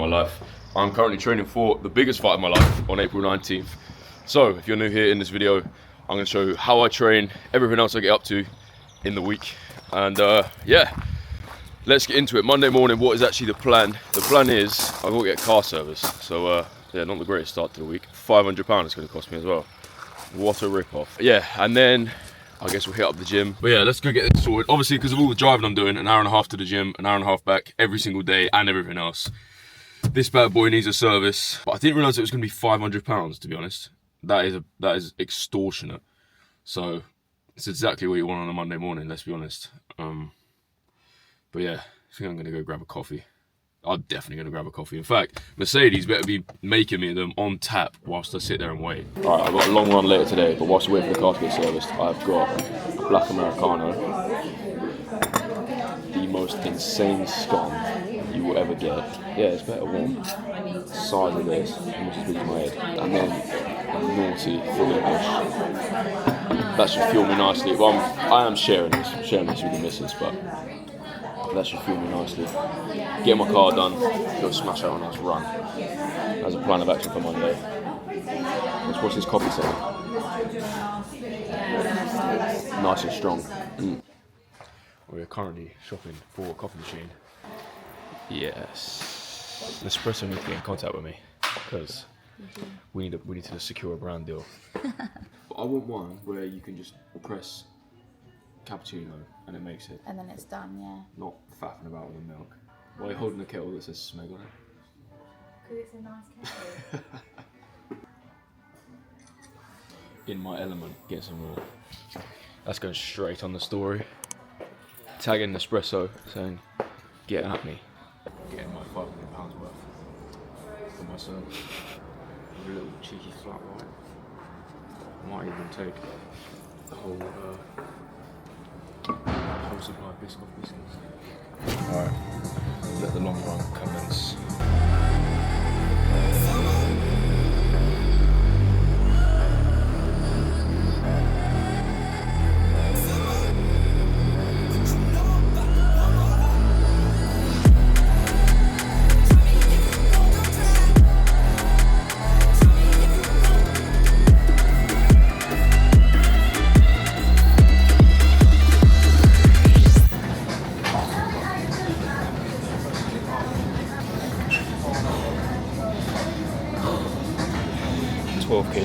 life. I'm currently training for the biggest fight of my life on April 19th. So if you're new here in this video, I'm going to show you how I train, everything else I get up to in the week. And yeah, let's get into it. Monday morning, what is actually the plan? The plan is I will get a car service. So yeah, not the greatest start to the week. £500 it's going to cost me as well. What a rip-off. Yeah, and then I guess we'll hit up the gym. But yeah, let's go get this sorted. Obviously, because of all the driving I'm doing, an hour and a half to the gym, an hour and a half back every single day and everything else. This bad boy needs a service. But I didn't realise it was going to be £500, to be honest. That is extortionate. So it's exactly what you want on a Monday morning, let's be honest. But yeah, I think I'm going to go grab a coffee. I'm definitely going to grab a coffee. In fact, Mercedes better be making me them on tap whilst I sit there and wait. Alright, I've got a long run later today, but whilst I wait for the car to get serviced, I've got a black Americano. The most insane scum you will ever get. Yeah, it's better warm. Size of this, almost as big as my head. And then a naughty full English. That should fuel me nicely. Well, I am sharing this with the missus, but that should fuel me nicely. Get my car done, go smash out a nice run. That's a plan of action for Monday. Let's watch this coffee say. Nice and strong. We're currently shopping for a coffee machine. Yes. Nespresso need to get in contact with me because we need to secure a brand deal. But I want one where you can just press cappuccino and it makes it. And then it's done, yeah. Not faffing about with the milk. Why are you holding a kettle that says Smeg on it? Because it's a nice kettle. In my element, get some more. That's going straight on the story. Tagging Nespresso saying, get at me. Getting my £500 worth for myself. A little cheeky flat white. Might even take the whole supply of Biscoff biscuits. Alright, let the long run commence.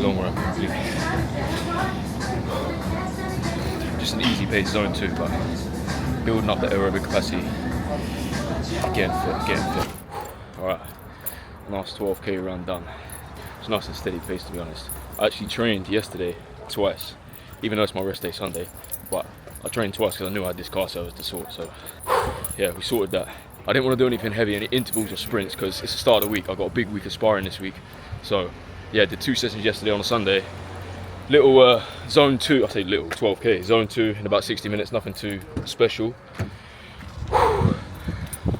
Long run complete. Just an easy pace zone 2, but building up the aerobic capacity, getting fit. Alright, last 12k run done. It's a nice and steady pace, to be honest. I actually trained yesterday twice, even though it's my rest day Sunday, but I trained twice because I knew I had this car service to sort, so yeah, we sorted that. I didn't want to do anything heavy, any intervals or sprints, because it's the start of the week. I've got a big week of sparring this week, so yeah, did 2 sessions yesterday on a Sunday. Little zone 2, I say little, 12k, zone 2 in about 60 minutes, nothing too special.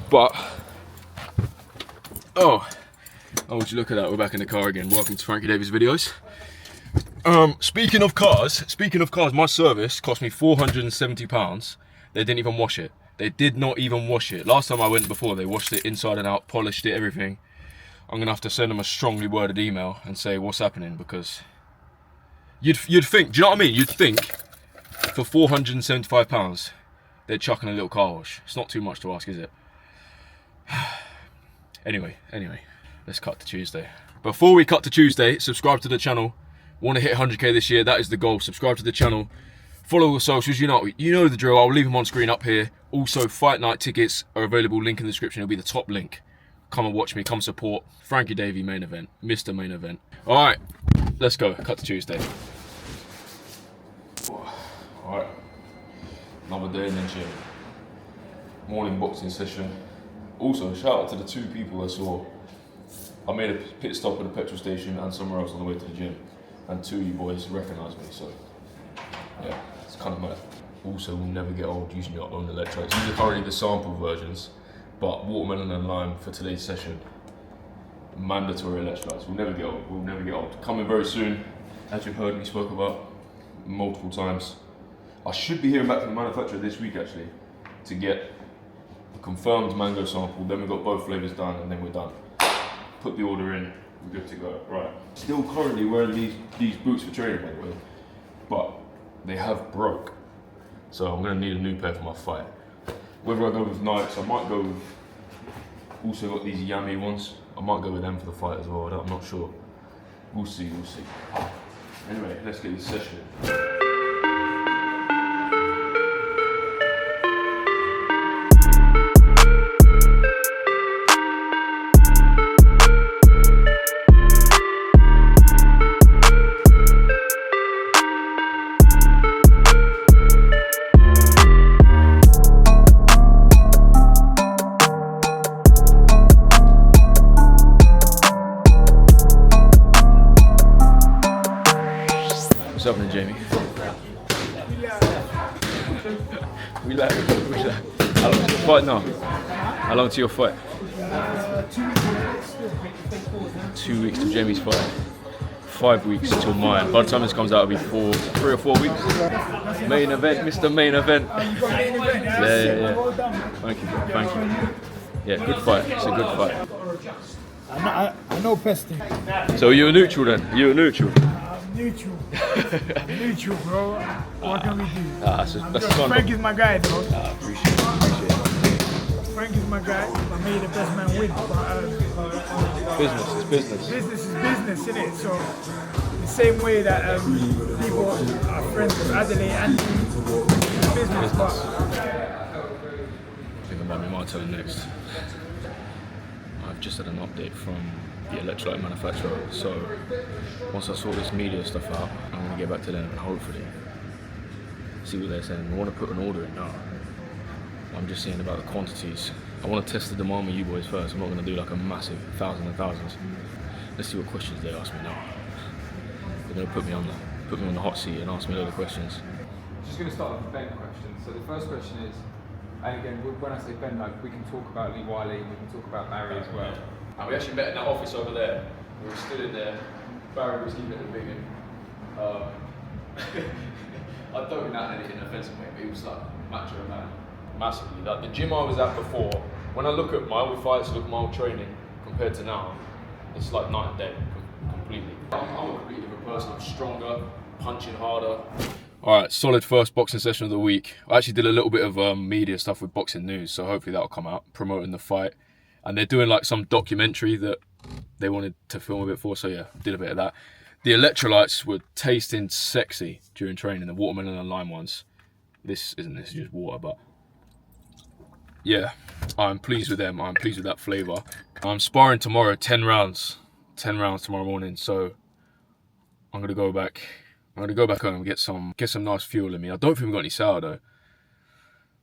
But, oh, would you look at that, we're back in the car again. Welcome to Frankie Davey's videos. Speaking of cars, my service cost me £470. They didn't even wash it. They did not even wash it. Last time I went before, they washed it inside and out, polished it, everything. I'm gonna have to send them a strongly worded email and say what's happening, because you'd think, do you know what I mean? You'd think for £475 they're chucking a little car wash. It's not too much to ask, is it? Anyway, let's cut to Tuesday. Before we cut to Tuesday, subscribe to the channel. Want to hit 100k this year? That is the goal. Subscribe to the channel. Follow the socials. You know the drill. I'll leave them on screen up here. Also, fight night tickets are available. Link in the description. It'll be the top link. Come and watch me, come support. Frankie Davey main event, Mr. Main Event. All right, let's go, cut to Tuesday. All right, another day in the gym. Morning boxing session. Also, shout out to the 2 people I saw. I made a pit stop at a petrol station and somewhere else on the way to the gym. And 2 of you boys recognised me, so yeah, it's kind of mad. Also, we'll never get old using your own electrolytes. These are currently the sample versions. But watermelon and lime for today's session. Mandatory electrolytes. We'll never get old. Coming very soon, as you've heard me spoke about multiple times. I should be hearing back from the manufacturer this week actually to get a confirmed mango sample. Then we've got both flavours done and then we're done. put the order in, we're good to go. Right. Still currently wearing these boots for training, by the way, but they have broke. So I'm gonna need a new pair for my fight. Whether I go with Nikes, I might go with, also got these Yummy ones. I might go with them for the fight as well, I'm not sure. We'll see. Anyway, let's get this session in. What's happening, Jamie? Relax. How long to your fight now? How long to your fight? 2 weeks to Jamie's fight. 5 weeks till mine. By the time this comes out, it'll be 3 or 4 weeks. Main event, Mr. Main Event. Yeah. Thank you. Yeah, good fight. It's a good fight. I know pesting. So you're a neutral then? You're a neutral? Neutral. Neutral, bro. What can we do? That's fun. Frank is my guy, bro. Appreciate it. Frank is my guy. I made the best man win. Business is business. Business is business, isn't it? So, the same way that people are friends with Adelaide and business. But I think I might tell you next. I've just had an update from the electrolyte manufacturer, so once I sort this media stuff out, I'm going to get back to them and hopefully see what they're saying. I want to put an order in now. I'm just saying about the quantities. I want to test the demand with you boys first. I'm not going to do like a massive thousands and thousands. Let's see what questions they ask me now. They're going to put me on the hot seat and ask me a load of questions. Just going to start with the Ben question. So the first question is, and again, when I say Ben, like we can talk about Lee Wiley, we can talk about Barry as well. And we actually met in that office over there. We were still in there. Barry was giving it the big one. I don't mean that in an offensive way, but he was like macho man. Massively. Like the gym I was at before, when I look at my old fights, look at my old training compared to now, it's like night and day, completely. I'm a completely different person. I'm stronger, punching harder. All right, solid first boxing session of the week. I actually did a little bit of media stuff with Boxing News, so hopefully that'll come out, promoting the fight. And they're doing like some documentary that they wanted to film a bit for, so yeah, did a bit of that. The electrolytes were tasting sexy during training, the watermelon and lime ones. This isn't just water, but yeah, I'm pleased with them. I'm pleased with that flavour. I'm sparring tomorrow, 10 rounds. 10 rounds tomorrow morning, so I'm gonna go back home and get some nice fuel in me. I don't think we've got any sourdough.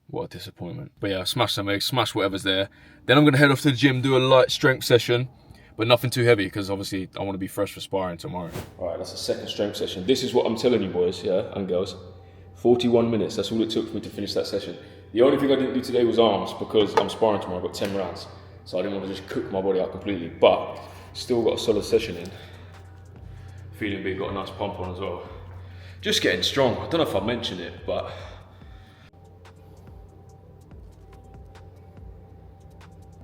What a disappointment. But yeah, smash some eggs, smash whatever's there. Then I'm gonna head off to the gym, do a light strength session, but nothing too heavy because obviously I want to be fresh for sparring tomorrow. All right, that's the second strength session. This is what I'm telling you boys, yeah, and girls. 41 minutes, that's all it took for me to finish that session. The only thing I didn't do today was arms because I'm sparring tomorrow, I've got 10 rounds. So I didn't want to just cook my body out completely, but still got a solid session in. Feeling big, got a nice pump on as well. Just getting strong. I don't know if I mentioned it, but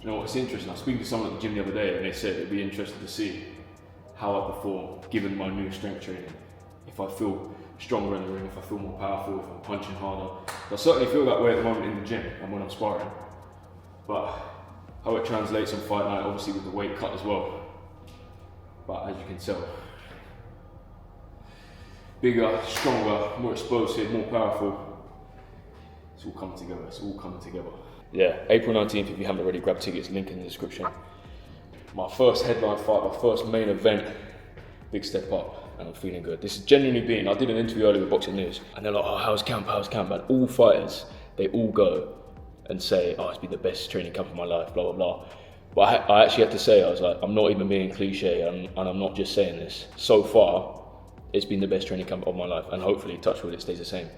you know what, it's interesting. I was speaking to someone at the gym the other day and they said it'd be interesting to see how I perform given my new strength training. If I feel stronger in the ring, if I feel more powerful, if I'm punching harder. I certainly feel that way at the moment in the gym and when I'm sparring. But how it translates on fight night, obviously with the weight cut as well. But as you can tell, bigger, stronger, more explosive, more powerful. It's all coming together, it's all coming together. Yeah, April 19th, if you haven't already, grab tickets, link in the description. My first headline fight, my first main event, big step up, and I'm feeling good. This is genuinely being, I did an interview earlier with Boxing News, and they're like, oh, how's camp? And all fighters, they all go and say, oh, it's been the best training camp of my life, blah, blah, blah. But I actually had to say, I was like, I'm not even being cliche, and I'm not just saying this. So far, it's been the best training camp of my life, and hopefully, touch wood, it stays the same.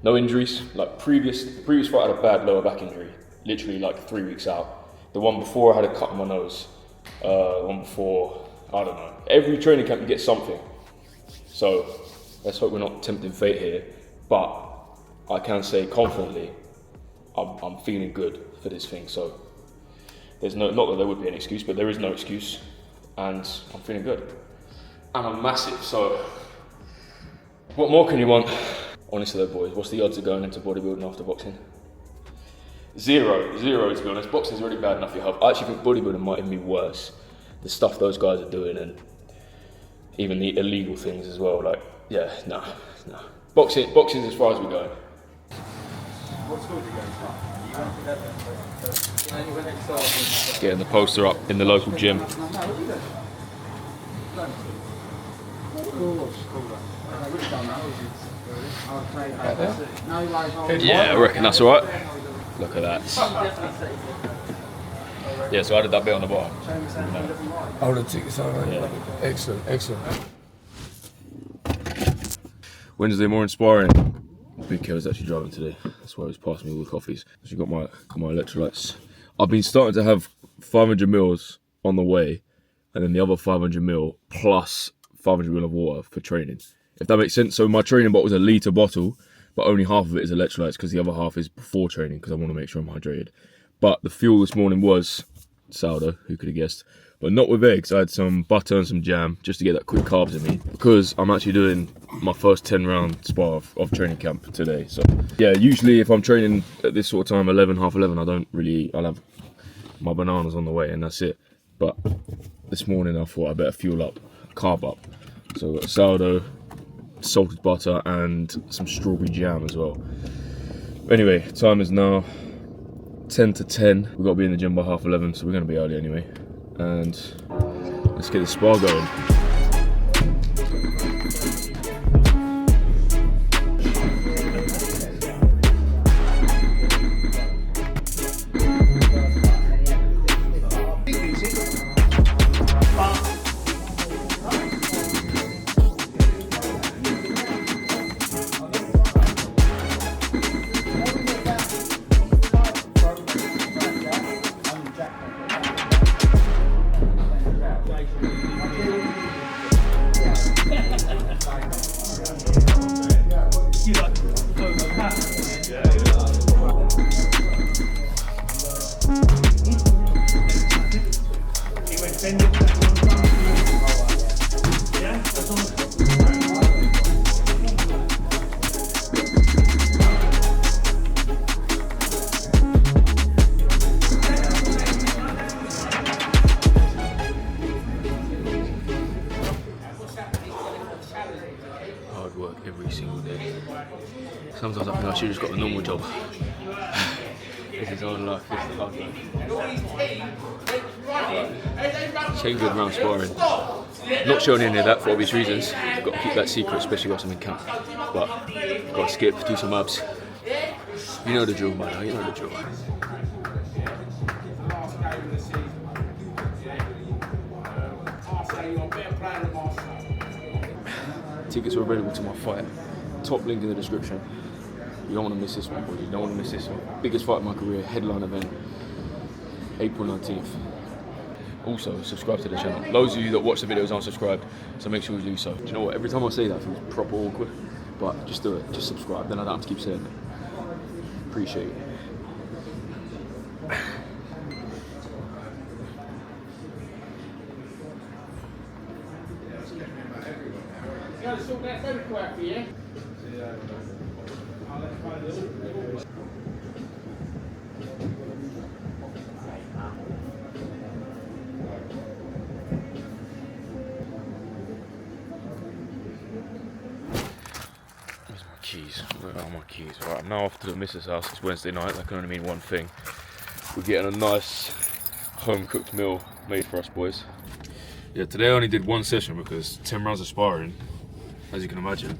No injuries, like the previous fight I had a bad lower back injury, literally like 3 weeks out. The one before I had a cut on my nose. The one before, I don't know. Every training camp you get something. So let's hope we're not tempting fate here, but I can say confidently, I'm feeling good for this thing. So there's not that there would be an excuse, but there is no excuse. and I'm feeling good. And I'm massive, so what more can you want? Honestly though, boys, what's the odds of going into bodybuilding after boxing? Zero to be honest. Boxing's already bad enough for your health. I actually think bodybuilding might even be worse. The stuff those guys are doing, and even the illegal things as well. Like, yeah, no. Boxing's as far as we're going. What school did you go to? Getting the poster up in the local gym. Yeah, I reckon that's alright. Look at that. Yeah, so I did that bit on the bottom. Oh, the tickets are right. Yeah. Excellent. Wednesday morning sparring. Big Kev was actually driving today. That's why he was passing me all the coffees. So got my electrolytes. I've been starting to have 500 mils on the way, and then the other 500 mil plus 500 ml of water for training, if that makes sense. So my training bottle is a litre bottle, but only half of it is electrolytes because the other half is before training because I want to make sure I'm hydrated. But the fuel this morning was sourdough, who could have guessed, but not with eggs. I had some butter and some jam just to get that quick carbs in me because I'm actually doing my first 10-round spar of training camp today. So yeah, usually if I'm training at this sort of time, 11, half 11, I don't really eat. I'll have my bananas on the way and that's it. But this morning I thought I better fuel up, carb up. So I've got sourdough, salted butter and some strawberry jam as well. Anyway, time is now 10 to 10. We've got to be in the gym by half 11, so we're going to be early anyway. And let's get the spar going. Hard work every single day. Sometimes I think I should have just got a normal job. This is hard life, this is hard life. Shane good round sparring. Not showing any of that for obvious reasons. Got to keep that secret, especially whilst I'm in camp. But got to skip, do some abs. You know the drill, man. You know the drill. Tickets are available to my fight. Top link in the description. You don't want to miss this one, boys. You don't want to miss this one. Biggest fight of my career, headline event, April 19th. Also, subscribe to the channel. Loads of you that watch the videos aren't subscribed, so make sure you do so. Do you know what? Every time I say that, it feels proper awkward. But just do it. Just subscribe. Then I don't have to keep saying it. Appreciate it. Keys. Where are my keys? Right, I'm now off to the missus' house. It's Wednesday night. That can only mean one thing. We're getting a nice home-cooked meal made for us, boys. Yeah, today I only did one session because 10 rounds of sparring, as you can imagine,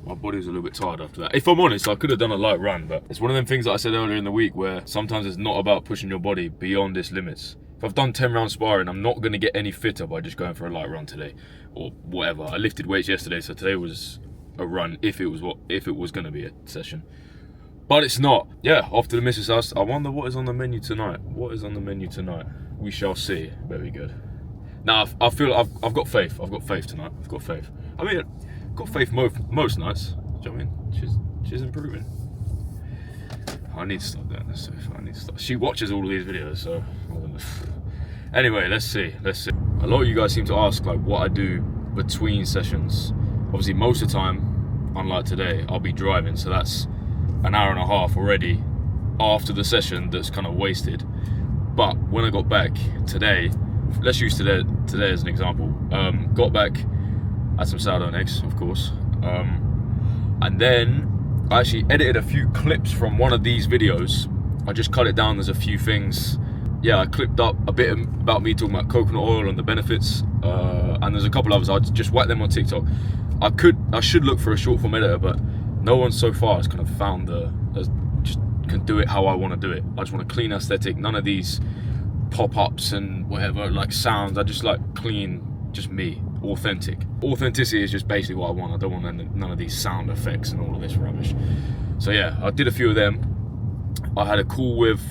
my body was a little bit tired after that. If I'm honest, I could have done a light run, but it's one of them things that I said earlier in the week where sometimes it's not about pushing your body beyond its limits. If I've done 10 rounds sparring, I'm not going to get any fitter by just going for a light run today or whatever. I lifted weights yesterday, so today was a run if it was going to be a session, but it's not. Yeah, off to the missus' house. I wonder what is on the menu tonight. What is on the menu tonight? We shall see. Very good. Now I feel I've got faith. I've got faith tonight. I've got faith. I mean, I've got faith most nights. Do you know what I mean? She's improving. I need to start doing this. I need to start. She watches all of these videos, so Anyway, let's see. A lot of you guys seem to ask like what I do between sessions. Obviously, most of the time, unlike today, I'll be driving, so that's an hour and a half already after the session that's kind of wasted. But when I got back today, let's use today as an example. Got back, had some sourdough and eggs, of course, and then I actually edited a few clips from one of these videos. I just cut it down. There's a few things. Yeah, I clipped up a bit about me talking about coconut oil and the benefits, and there's a couple others. I just whacked them on TikTok. I should look for a short form editor, but no one so far has kind of found just can do it how I want to do it. I just want a clean aesthetic. None of these pop-ups and whatever like sounds. I just like clean, just me, authentic. Authenticity is just basically what I want. I don't want none of these sound effects and all of this rubbish. So yeah, I did a few of them. I had a call with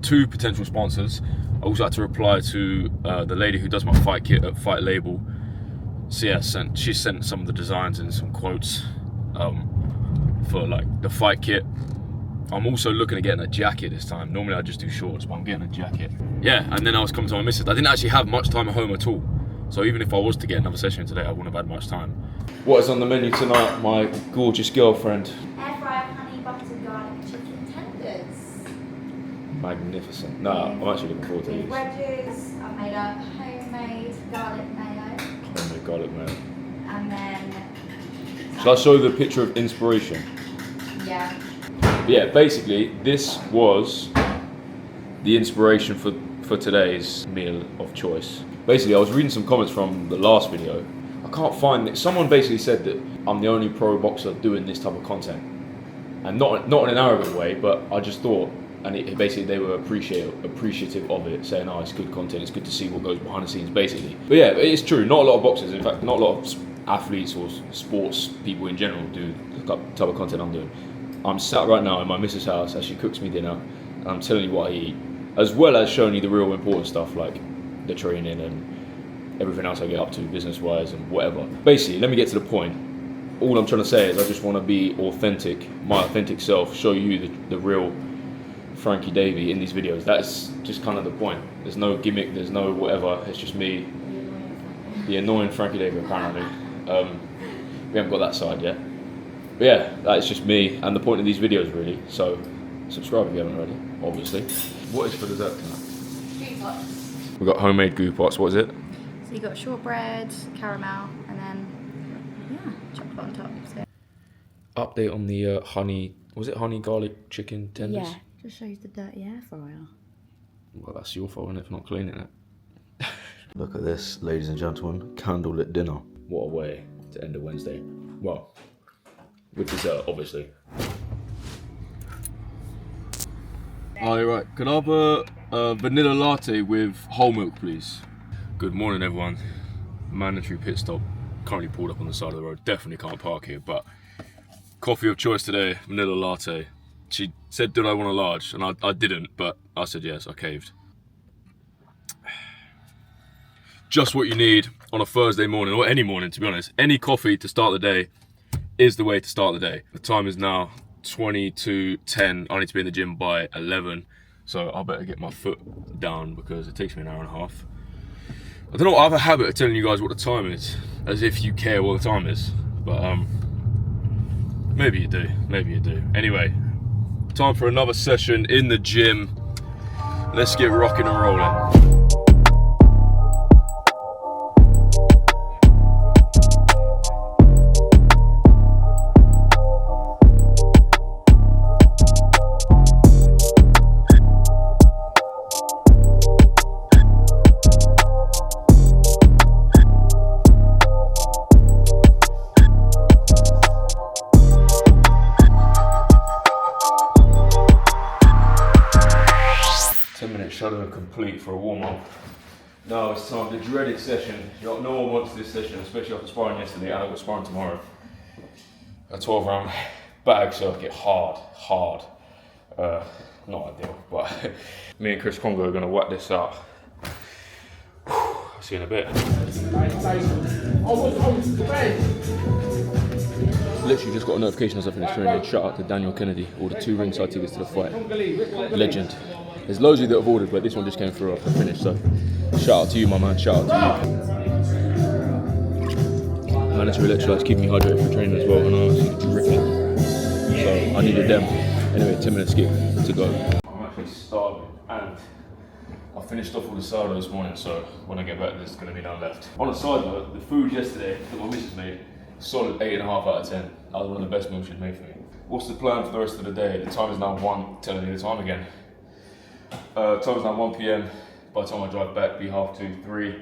2 potential sponsors. I also had to reply to the lady who does my fight kit at Fight Label. So yeah, she sent some of the designs and some quotes for like the fight kit. I'm also looking at getting a jacket this time. Normally I just do shorts, but I'm getting a jacket. Yeah, and then I was coming to my missus. I didn't actually have much time at home at all. So even if I was to get another session today, I wouldn't have had much time. What is on the menu tonight, my gorgeous girlfriend? Air fryer honey butter garlic chicken tenders. Magnificent. No, I'm actually looking forward to these. Wedges. I made a homemade garlic mayo. Homemade garlic mayo. And then. Shall I show the picture of inspiration? Yeah. Yeah, basically, this was the inspiration for today's meal of choice. Basically, I was reading some comments from the last video. I can't find it. Someone basically said that I'm the only pro boxer doing this type of content. And not in an arrogant way, but I just thought, and basically they were appreciative of it, saying, oh, it's good content, it's good to see what goes behind the scenes, basically. But yeah, it's true, not a lot of boxers, in fact, not a lot of athletes or sports people in general do the type of content I'm doing. I'm sat right now in my missus' house as she cooks me dinner, and I'm telling you what I eat, as well as showing you the real important stuff like the training and everything else I get up to business-wise and whatever. Basically, let me get to the point. All I'm trying to say is I just want to be authentic, my authentic self, show you the real Frankie Davey in these videos. That's just kind of the point. There's no gimmick, there's no whatever, it's just me, the annoying Frankie Davey apparently. We haven't got that side yet. But yeah, that's just me and the point of these videos really. So subscribe if you haven't already, obviously. What is for dessert tonight? Goo pots. We've got homemade goo pots. What is it? So you got shortbread, caramel, and then chocolate on top. So. Update on the honey. Was it honey garlic chicken tenders? Yeah, just shows the dirty air fryer. Well, that's your fault, isn't it, for not cleaning it? Look at this, ladies and gentlemen. Candlelit dinner. What a way to end a Wednesday. Well, with dessert, obviously. Hi, right. Could I have a vanilla latte with whole milk, please? Good morning, everyone. Mandatory pit stop. Currently pulled up on the side of the road. Definitely can't park here, but coffee of choice today, vanilla latte. She said, did I want a large? And I didn't, but I said yes, I caved. Just what you need on a Thursday morning, or any morning, to be honest. Any coffee to start the day is the way to start the day. The time is now 20 to 10. I need to be in the gym by 11. So I better get my foot down because it takes me an hour and a half. I don't know, I have a habit of telling you guys what the time is, as if you care what the time is. But maybe you do, maybe you do. Anyway, time for another session in the gym. Let's get rocking and rolling. 10-minute shadow complete for a warm-up. Now it's time, the dreaded session. No one wants this session, especially after sparring yesterday, and I've got sparring tomorrow. A 12-round bag circuit, hard. Not ideal, but me and Chris Congo are gonna whack this out. See you in a bit. Literally just got a notification as I finished training. Shout out to Daniel Kennedy, ordered 2 ringside tickets to the fight. Legend. There's loads of you that have ordered, but this one just came through after I finished, so Shout out to you, my man. Shout out to you. Mandatory electrolytes keep me hydrated for training as well, and I'm absolutely dripping. So I needed them. Anyway, 10-minute skip to go. I'm actually starving, and I finished off all the sourdough this morning, so when I get back, there's going to be none left. On a side note, the food yesterday that my missus made, solid 8.5 out of 10. That was one of the best meals she'd made for me. What's the plan for the rest of the day? The time is now 1, telling me the time again. Time is now 1 p.m. By the time I drive back, be 2:30, 3.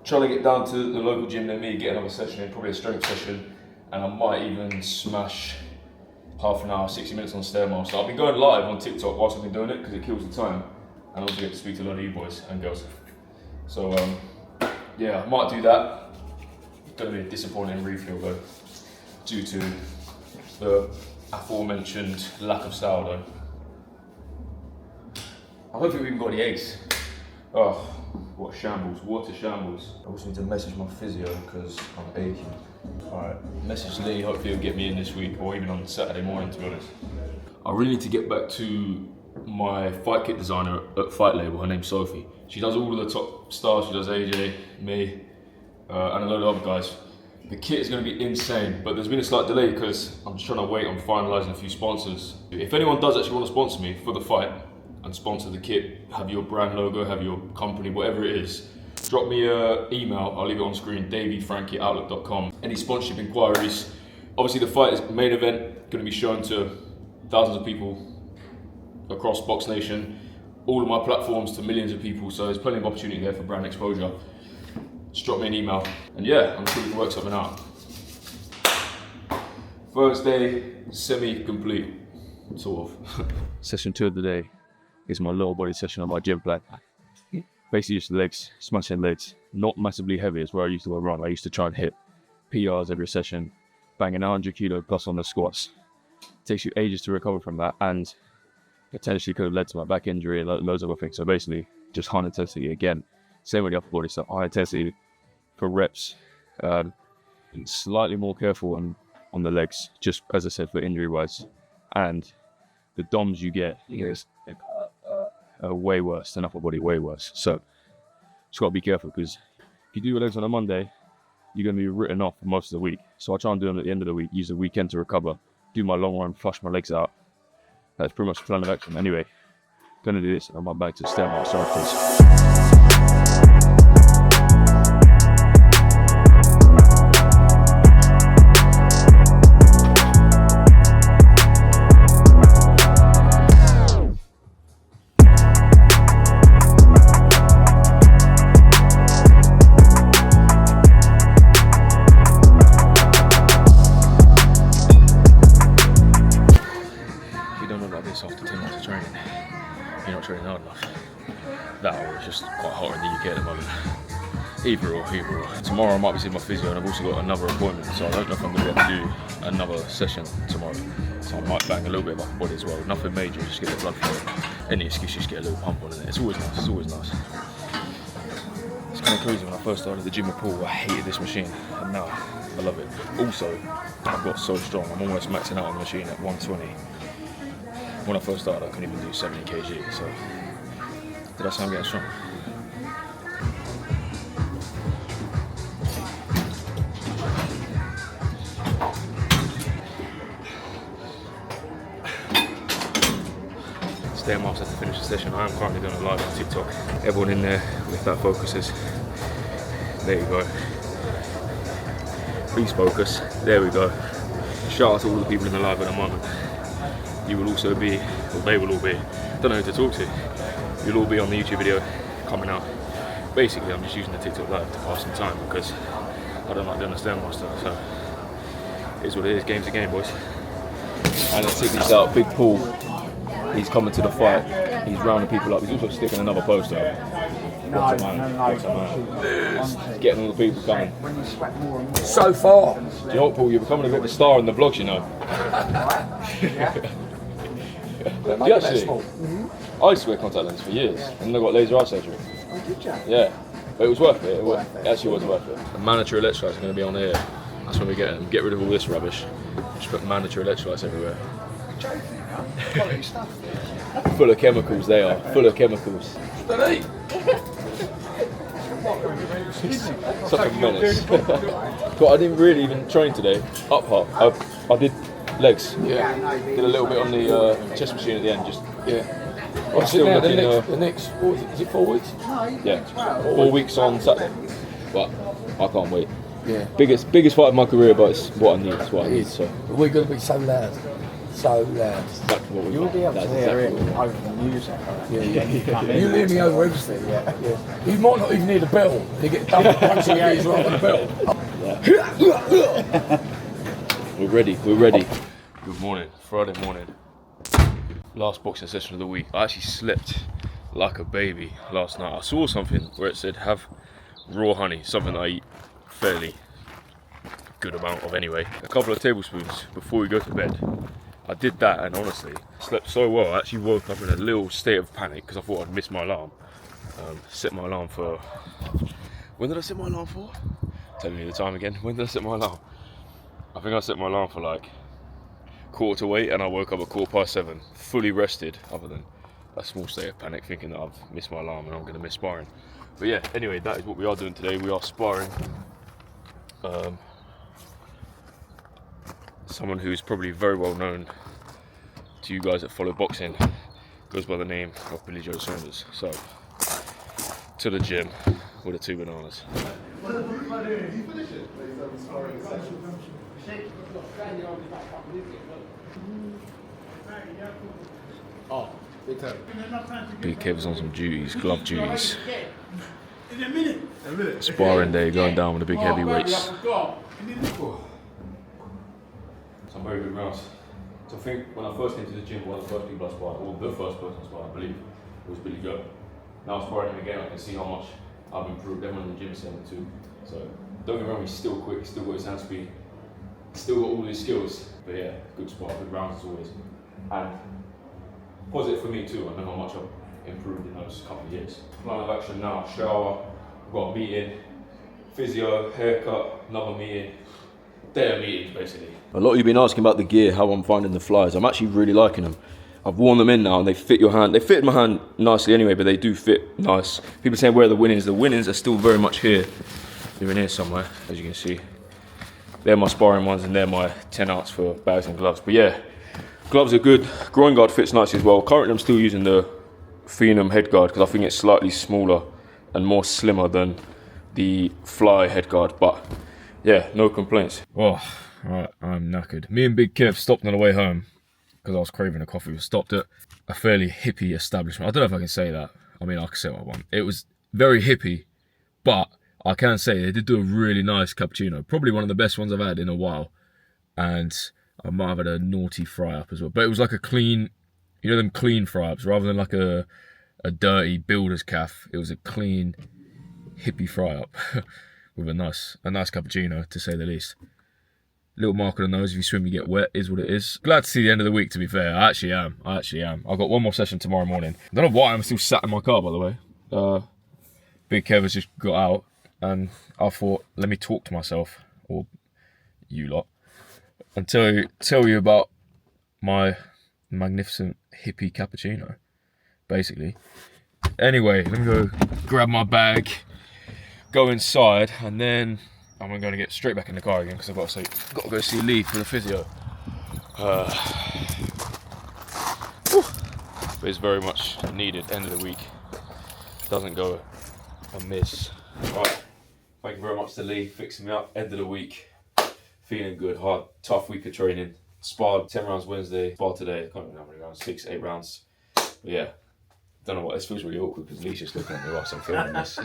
Trying to get down to the local gym near me, get another session in, probably a strength session, and I might even smash half an hour, 60 minutes on stair miles. So I've been going live on TikTok whilst I've been doing it because it kills the time, and I also get to speak to a lot of you boys and girls. So yeah, I might do that. It's going to be a disappointing refuel though, due to the aforementioned lack of sourdough. I don't think we've even got any eggs. Oh, what a shambles, what a shambles. I also need to message my physio because I'm aching. Alright, message Lee, hopefully he'll get me in this week or even on Saturday morning, to be honest. I really need to get back to my fight kit designer at Fight Label. Her name's Sophie. She does all of the top stars. She does AJ, me, and a load of other guys. The kit is going to be insane, but there's been a slight delay because I'm just trying to wait on finalising a few sponsors. If anyone does actually want to sponsor me for the fight and sponsor the kit, have your brand logo, have your company, whatever it is, drop me an email. I'll leave it on screen, davey@outlook.com. Any sponsorship inquiries. Obviously the fight is main event, going to be shown to thousands of people across Box Nation, all of my platforms to millions of people, so there's plenty of opportunity there for brand exposure. Just drop me an email, and yeah, I'm sure we can work something out. First day, semi-complete, sort of. Session 2 of the day is my lower body session on my gym plan. Basically just legs, smashing legs, not massively heavy as where I used to run. I used to try and hit PRs every session, banging 100 kilo plus on the squats. It takes you ages to recover from that, and potentially could have led to my back injury and loads of other things. So basically, just high intensity again. Same with the upper body, so high intensity for reps. And slightly more careful on the legs, just as I said, for injury wise. And the DOMs you get are way worse than upper body, way worse. So just got to be careful, because if you do your legs on a Monday, you're going to be written off for most of the week. So I try and do them at the end of the week, use the weekend to recover, do my long run, flush my legs out. That's pretty much the plan of action. Anyway, gonna do this and I'm back to stand by. Sorry, please. After 2 months of training, you're not training hard enough. That or it's just quite hot in the UK at the moment. Either or. Tomorrow I might be seeing my physio, and I've also got another appointment, so I don't know if I'm going to be able to do another session tomorrow. So I might bang a little bit of upper body as well. Nothing major, just get the blood flowing. Any excuse, just get a little pump on it. It's always nice, It's kind of crazy. When I first started the gym at Pool, I hated this machine, and now I love it. Also, I've got so strong, I'm almost maxing out on the machine at 120. When I first started, I couldn't even do 70 kg, so did I say I'm getting strong? Stay marks has to finish the session. I am currently doing a live on TikTok. Everyone in there, if that focuses. There you go. Please focus. There we go. Shout out to all the people in the live at the moment. You will also be, or they will all be, don't know who to talk to. You'll all be on the YouTube video coming out. Basically, I'm just using the TikTok live to pass some time because I don't like to understand my stuff. So it's what it is. Game's a game, boys. And let's check this out. Big Paul. He's coming to the fight. He's rounding people up. He's also sticking another poster up. What's a man? He's getting all the people coming. So far. Do you know what, Paul? You're becoming a bit of a star in the vlogs, you know. Do you actually? I used to wear contact lenses for years, and then I got laser eye surgery. Oh, did you? Yeah, but it was worth it. It actually was worth it. The mandatory electrolytes are going to be on here. That's when we get them. Get rid of all this rubbish. Just put mandatory electrolytes everywhere. Quality stuff. Full of chemicals, they are. Full of chemicals. Such a menace. But I didn't really even train today. Up half. I did legs. Yeah. Did a little bit on the chest machine at the end. Just I'm still looking. The next, what was it? Is it 4 weeks? yeah, 4 weeks on Saturday. But I can't wait. Yeah. Biggest fight of my career, but it's what I need. It's what I need. So But we're going to be so loud. So loud. exactly what we You'll be able to hear it over the music. You hear me over everything, yeah. You might not even hear the bell. You get double punching your ears right on the bell. We're ready. We're ready. Good morning. Friday morning. Last boxing session of the week. I actually slept like a baby last night. I saw something where it said have raw honey, something I eat fairly good amount of anyway. A couple of tablespoons before we go to bed. I did that and honestly slept so well. I actually woke up in a little state of panic because I thought I'd missed my alarm. Set my alarm for... When did I set my alarm for? Tell me the time again. When did I set my alarm? I think I set my alarm for like 8:15 and I woke up at 7:15, fully rested, other than a small state of panic thinking that I've missed my alarm and I'm going to miss sparring. But yeah, anyway, that is what we are doing today. We are sparring someone who is probably very well known to you guys that follow boxing, goes by the name of Billy Joe Saunders. So, to the gym with the 2 bananas. Big Kev's on some duties, glove duties. Sparring day, going down with the big heavyweights. Some very good rounds. So I think when I first came to the gym, one of the first people I sparred, or the first person I sparred, I believe, was Billy Joe. Now sparring him again, I can see how much I've improved. Everyone in the gym is saying it too. So don't get me wrong, he's still quick, he's still got his hand speed, still got all his skills. But yeah, good spar, good rounds as always. And positive for me too, I know how much I've improved in those couple of years. Plan of action now, shower, I've got a meeting, physio, haircut, another meeting. Day of meetings basically. A lot of you have been asking about the gear, how I'm finding the flies. I'm actually really liking them. I've worn them in now and they fit your hand. They fit my hand nicely anyway, but they do fit nice. People saying where are the winnings? The winnings are still very much here. They're in here somewhere, as you can see. They're my sparring ones and they're my 10 outs for bags and gloves. But yeah, gloves are good. Groin guard fits nicely as well. Currently I'm still using the Phenom head guard because I think it's slightly smaller and more slimmer than the Fly head guard, but yeah, no complaints. Oh, right, I'm knackered. Me and Big Kev stopped on the way home because I was craving a coffee. We stopped at a fairly hippie establishment. I don't know if I can say that. I mean, I can say what I want. It was very hippie, but I can say they did do a really nice cappuccino. Probably one of the best ones I've had in a while. And I might have had a naughty fry-up as well. But it was like a clean, you know them clean fry-ups, rather than like a dirty builder's calf. It was a clean, hippie fry-up. With a nice cappuccino, to say the least. Little mark on the nose, if you swim you get wet, is what it is. Glad to see the end of the week, to be fair. I actually am. I've got one more session tomorrow morning. I don't know why I'm still sat in my car, by the way. Big Kev has just got out, and I thought, let me talk to myself, or you lot, and tell you about my magnificent hippie cappuccino, basically. Anyway, let me go grab my bag, go inside, and then I'm going to get straight back in the car again because I've got to go see Lee for the physio. But it's very much needed. End of the week doesn't go amiss. Right, thank you very much to Lee, fixing me up. End of the week, feeling good. Hard, tough week of training. Sparred 10 rounds Wednesday. Sparred today. I can't remember how many rounds. 6, 8 rounds. But yeah. Don't know what, this feels really awkward because Lee's just looking at me whilst I'm filming this.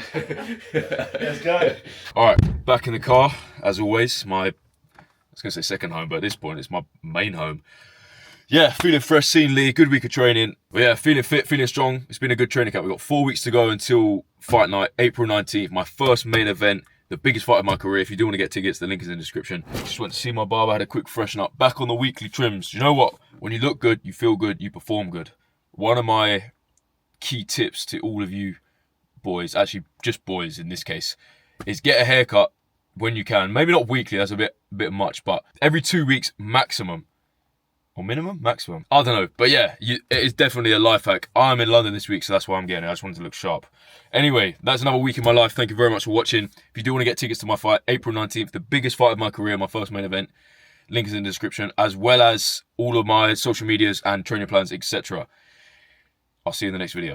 Let's go. Alright, back in the car, as always. I was going to say second home, but at this point it's my main home. Yeah, feeling fresh, seeing Lee, good week of training. But yeah, feeling fit, feeling strong. It's been a good training camp. We've got 4 weeks to go until fight night, April 19th, my first main event, the biggest fight of my career. If you do want to get tickets, the link is in the description. Just went to see my barber, had a quick freshen up. Back on the weekly trims. You know what? When you look good, you feel good, you perform good. One of my key tips to all of you boys, actually just boys in this case, is get a haircut when you can. Maybe not weekly, that's a bit much, but every 2 weeks maximum. Or minimum? Maximum? I don't know. But yeah, it is definitely a life hack. I'm in London this week, so that's why I'm getting it. I just wanted to look sharp. Anyway, that's another week in my life. Thank you very much for watching. If you do want to get tickets to my fight, April 19th, the biggest fight of my career, my first main event, link is in the description, as well as all of my social medias and training plans, etc. I'll see you in the next video.